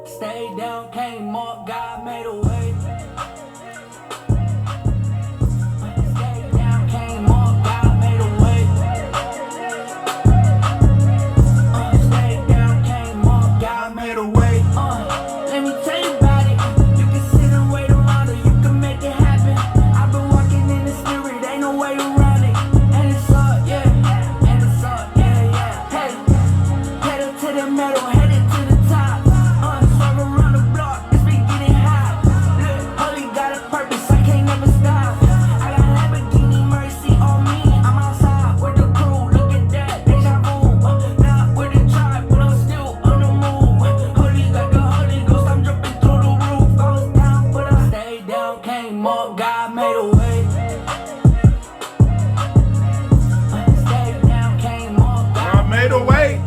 Stay down, came up, God made a way. Stay down, came up, God made a way. Stay down, came up, God made a way. Let me tell you about it. You can sit and wait around or you can make it happen. I've been walking in the spirit, ain't no way around it. And it's up, yeah. And it's up, yeah. Hey, pedal to the metal, headed to the top. Swung around the block, it's been getting hot. Look, holy got a purpose, I can't never stop. I got Lamborghini mercy on me. I'm outside with the crew, look at that, deja vu. Not with the tribe, but I'm still on the move. Holy got the Holy Ghost, I'm jumping through the roof. I was down, but I stayed down, came up, God made a way. Stayed down, came up, God made a way.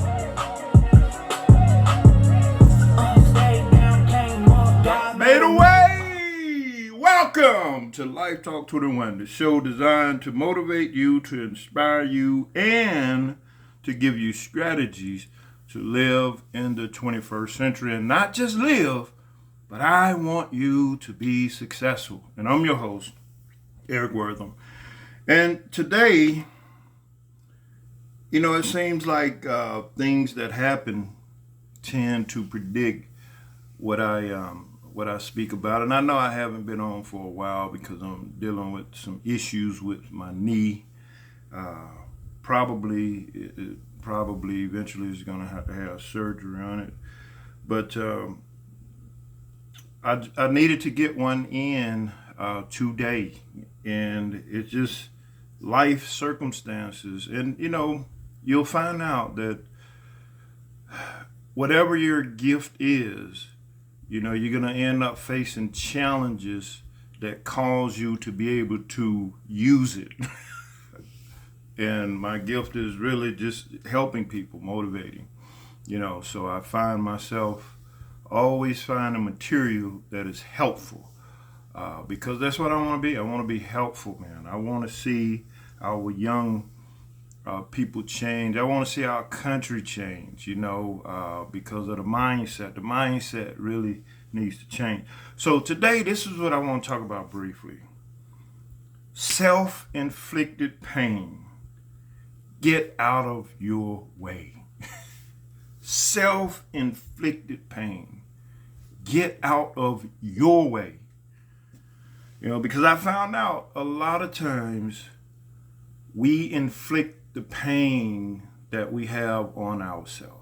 Made a way. Welcome to Life Talk 21, the show designed to motivate you, to inspire you, and to give you strategies to live in the 21st century. And not just live, but I want you to be successful. And I'm your host, Eric Wortham. And today, it seems like things that happen tend to predict what I speak about. And I know I haven't been on for a while because I'm dealing with some issues with my knee. Probably eventually is going to have surgery on it. But I needed to get one in today. And it's just life circumstances. And, you'll find out that whatever your gift is, you're going to end up facing challenges that cause you to be able to use it. And my gift is really just helping people, motivating, so I find myself always finding material that is helpful because that's what I want to be. I want to be helpful, man. I want to see our young people change. I want to see our country change, because of the mindset. The mindset really needs to change. So today, this is what I want to talk about briefly. Self-inflicted pain. Get out of your way. Self-inflicted pain. Get out of your way. Because I found out a lot of times we inflict the pain that we have on ourselves.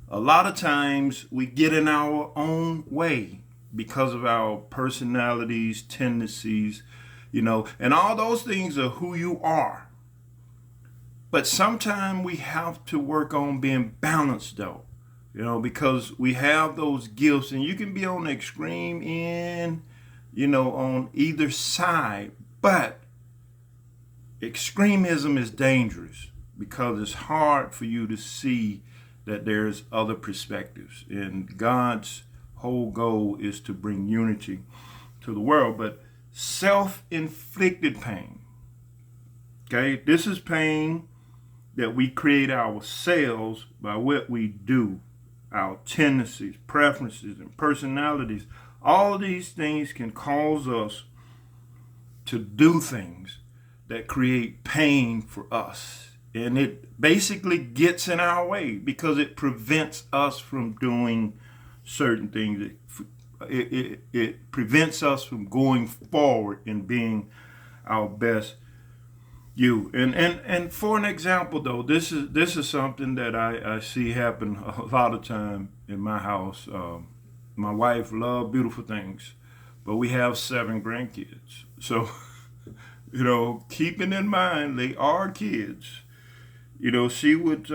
A lot of times we get in our own way because of our personalities, tendencies, and all those things are who you are. But sometimes we have to work on being balanced though, because we have those gifts and you can be on the extreme end, on either side, but extremism is dangerous because it's hard for you to see that there's other perspectives. And God's whole goal is to bring unity to the world. But self-inflicted pain, okay? This is pain that we create ourselves by what we do, our tendencies, preferences, and personalities. All of these things can cause us to do things that create pain for us. And it basically gets in our way because it prevents us from doing certain things. It prevents us from going forward and being our best you. And for an example though, this is something that I see happen a lot of time in my house. My wife loves beautiful things, but we have 7 grandkids. So keeping in mind they are kids, she would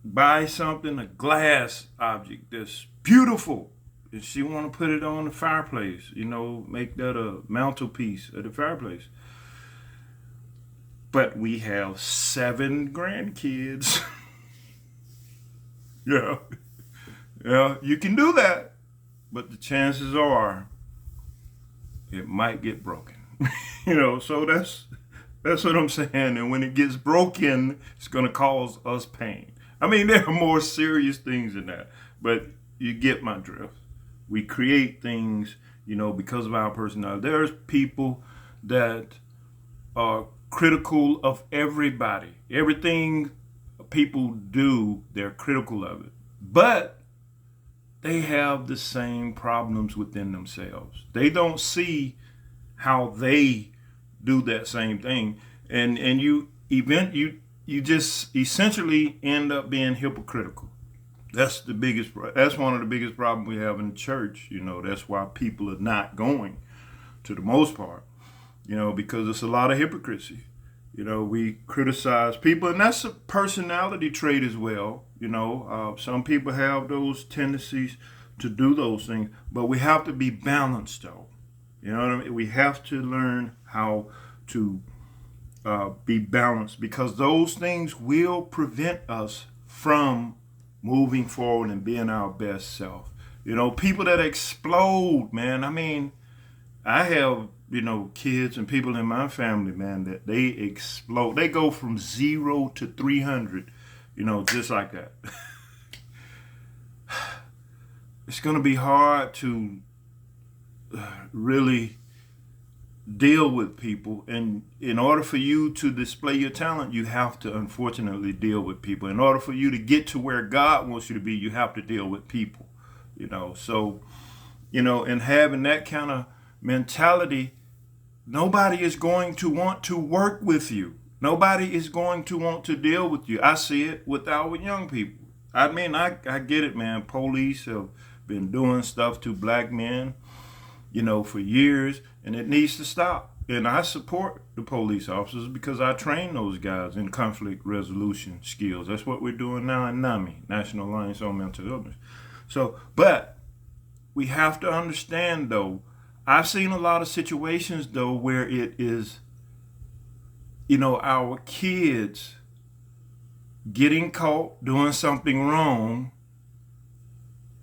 buy something, a glass object that's beautiful, and she want to put it on the fireplace, make that a mantelpiece at the fireplace. But we have 7 grandkids. Yeah, you can do that, but the chances are it might get broken. So that's what I'm saying. And when it gets broken, it's going to cause us pain. I mean, there are more serious things than that. But you get my drift. We create things, because of our personality. There's people that are critical of everybody. Everything people do, they're critical of it. But they have the same problems within themselves. They don't see how they do that same thing. And you just essentially end up being hypocritical. That's one of the biggest problems we have in the church. That's why people are not going, to the most part, because it's a lot of hypocrisy. We criticize people, and that's a personality trait as well. Some people have those tendencies to do those things, but we have to be balanced, though. You know what I mean? We have to learn how to be balanced, because those things will prevent us from moving forward and being our best self. People that explode, man. I mean, I have, kids and people in my family, man, that they explode. They go from 0 to 300, just like that. It's going to be hard to really deal with people. And in order for you to display your talent, you have to, unfortunately, deal with people. In order for you to get to where God wants you to be, you have to deal with people. So, and having that kind of mentality, nobody is going to want to work with you. Nobody is going to want to deal with you. I see it with our young people. I mean, I get it, man. Police have been doing stuff to black men, for years, and it needs to stop. And I support the police officers because I train those guys in conflict resolution skills. That's what we're doing now in NAMI, National Alliance on Mental Illness. So, but we have to understand, though, I've seen a lot of situations, though, where it is, our kids getting caught doing something wrong,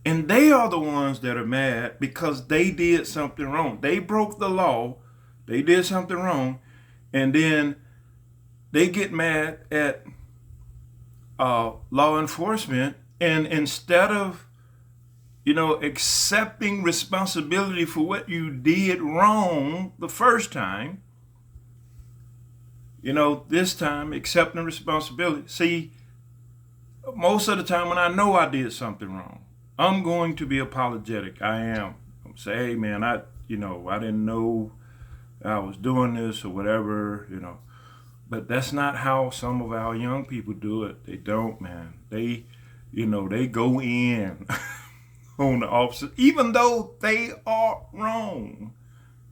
and they are the ones that are mad because they did something wrong. They broke the law, they did something wrong, and then they get mad at law enforcement, and instead of accepting responsibility for what you did wrong the first time, this time accepting responsibility. See, most of the time when I know I did something wrong, I'm going to be apologetic. I am. I'm say, hey man, I didn't know I was doing this or whatever, But that's not how some of our young people do it. They don't, man. They go in on the officers, even though they are wrong.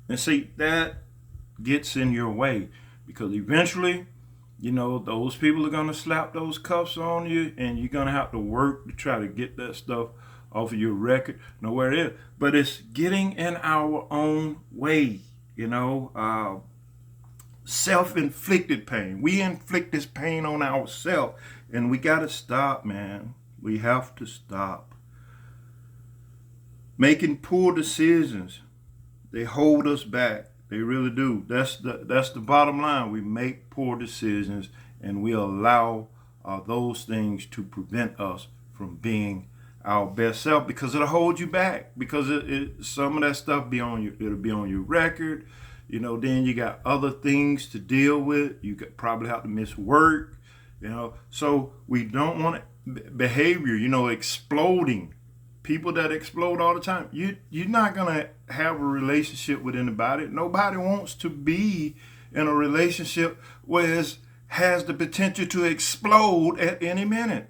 And see, that gets in your way, because eventually, those people are going to slap those cuffs on you, and you're going to have to work to try to get that stuff off of your record. Know where it is. But it's getting in our own way, self-inflicted pain. We inflict this pain on ourselves, and we got to stop, man. We have to stop. Making poor decisions, they hold us back. They really do. That's the bottom line. We make poor decisions, and we allow those things to prevent us from being our best self, because it'll hold you back. Because some of that stuff it'll be on your record. Then you got other things to deal with. You could probably have to miss work. So we don't want behavior. Exploding. People that explode all the time, you're not going to have a relationship with anybody. Nobody wants to be in a relationship where it has the potential to explode at any minute.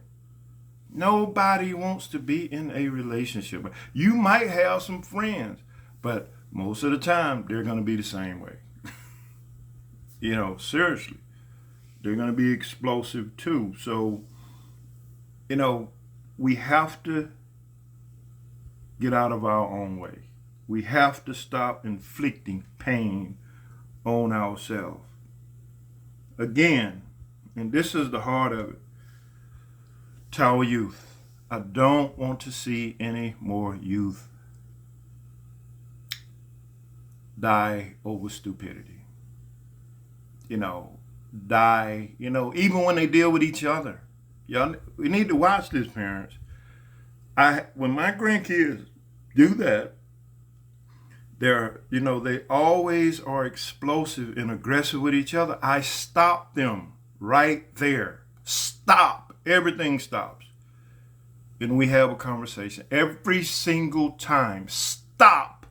Nobody wants to be in a relationship. You might have some friends, but most of the time, they're going to be the same way. Seriously. They're going to be explosive too. So, we have to get out of our own way. We have to stop inflicting pain on ourselves. Again, and this is the heart of it, to our youth. I don't want to see any more youth die over stupidity. Even when they deal with each other. Y'all, we need to watch this, parents. When my grandkids do that, they always are explosive and aggressive with each other. I stop them right there. Stop. Everything stops. And we have a conversation every single time. Stop.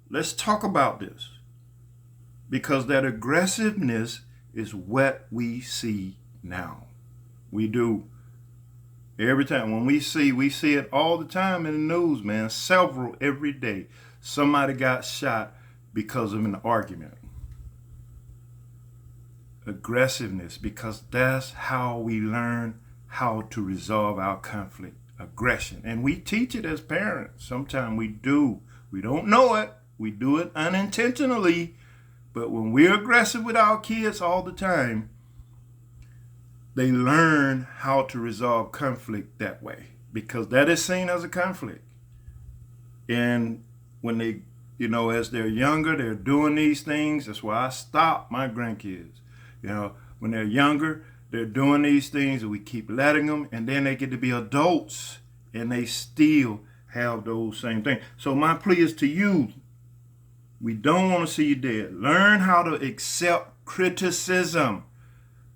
Let's talk about this. Because that aggressiveness is what we see now. We do. Every time when we see it all the time in the news, man. Several every day. Somebody got shot because of an argument. Aggressiveness, because that's how we learn how to resolve our conflict. Aggression. And we teach it as parents. Sometimes we do. We don't know it. We do it unintentionally. But when we're aggressive with our kids all the time, they learn how to resolve conflict that way, because that is seen as a conflict. And when they, as they're younger, they're doing these things. That's why I stop my grandkids. When they're younger, they're doing these things and we keep letting them. And then they get to be adults and they still have those same things. So my plea is to you. We don't want to see you dead. Learn how to accept criticism.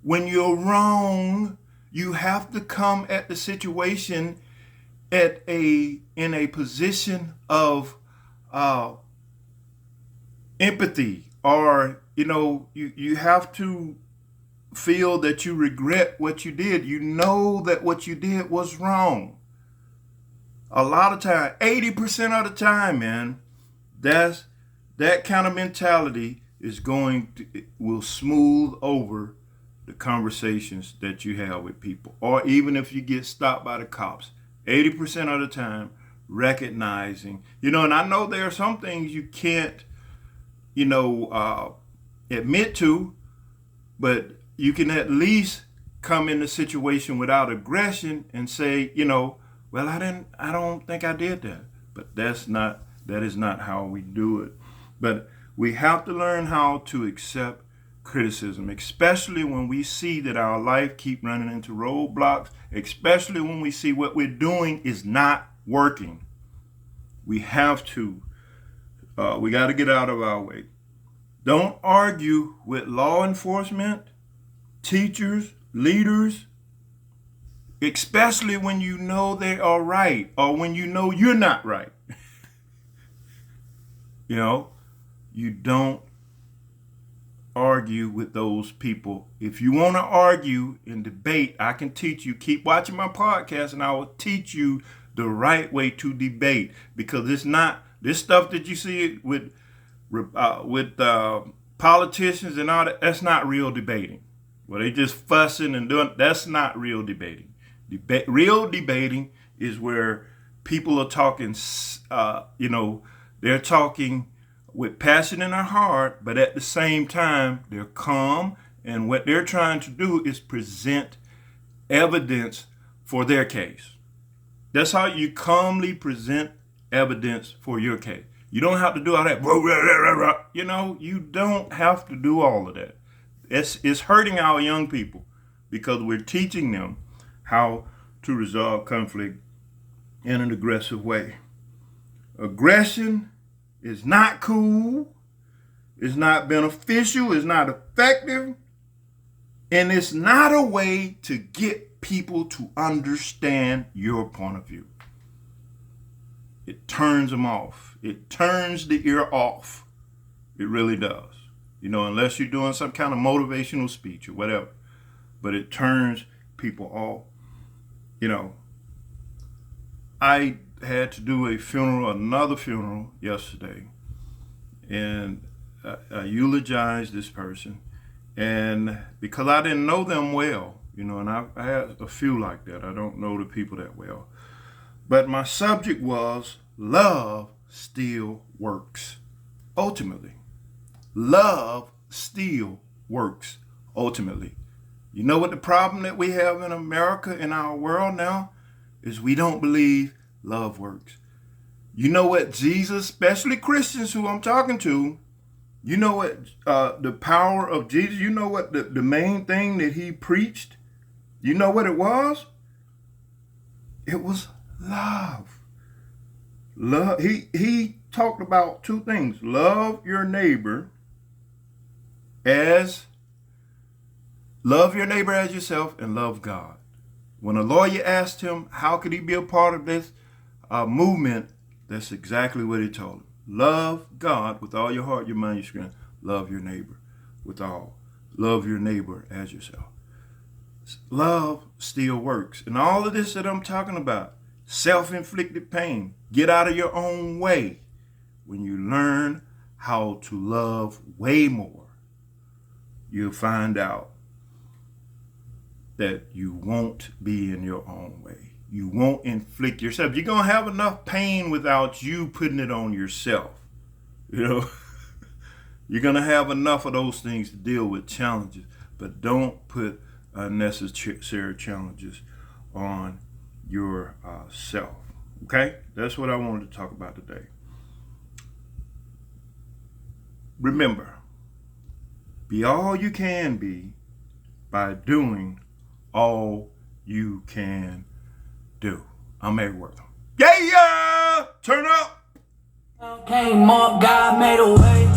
When you're wrong, you have to come at the situation in a position of empathy, or you have to feel that you regret what you did. You know that what you did was wrong. A lot of time, 80% of the time, man, that kind of mentality will smooth over the conversations that you have with people. Or even if you get stopped by the cops, 80% of the time, recognizing, and I know there are some things you can't, admit to, but you can at least come in the situation without aggression and say, well, I don't think I did that. But that is not how we do it. But we have to learn how to accept criticism, especially when we see that our life keep running into roadblocks, especially when we see what we're doing is not working. We have to, we got to get out of our way. Don't argue with law enforcement, teachers, leaders, especially when you know they are right or when you know you're not right. You don't argue with those people. If you want to argue and debate, I can teach you. Keep watching my podcast and I will teach you the right way to debate, because it's not this stuff that you see with politicians and all that. That's not real debating. Well, they just fussing and doing. That's not real debating. Real debating is where people are talking. They're talking with passion in their heart, but at the same time, they're calm. And what they're trying to do is present evidence for their case. That's how you calmly present evidence for your case. You don't have to do all that. You don't have to do all of that. It's hurting our young people because we're teaching them how to resolve conflict in an aggressive way. Aggression is not cool. It's not beneficial. It's not effective. And it's not a way to get people to understand your point of view. It turns them off. It turns the ear off. It really does. Unless you're doing some kind of motivational speech or whatever. But it turns people off. I had to do another funeral yesterday. And I eulogized this person. And because I didn't know them well, and I had a few like that. I don't know the people that well. But my subject was love still works. Ultimately. Love still works. Ultimately. You know what the problem that we have in America, in our world now, is we don't believe love works. You know what Jesus, especially Christians who I'm talking to, you know what the power of Jesus, you know what the main thing that he preached, you know what it was? It was Love. Love. He talked about two things. Love your neighbor as yourself, and love God. When a lawyer asked him how could he be a part of this movement, that's exactly what he told him. Love God with all your heart, your mind, your strength. Love your neighbor with all. Love your neighbor as yourself. Love still works. And all of this that I'm talking about, self-inflicted pain, get out of your own way. When you learn how to love way more, you'll find out that you won't be in your own way. You won't inflict yourself. You're going to have enough pain without you putting it on yourself. You know, you're going to have enough of those things to deal with challenges, but don't put unnecessary challenges on yourself. Okay? That's what I wanted to talk about today. Remember, be all you can be by doing all you can do. I'm Eric Wortham. Yeah! Turn up! Came up, God made a way.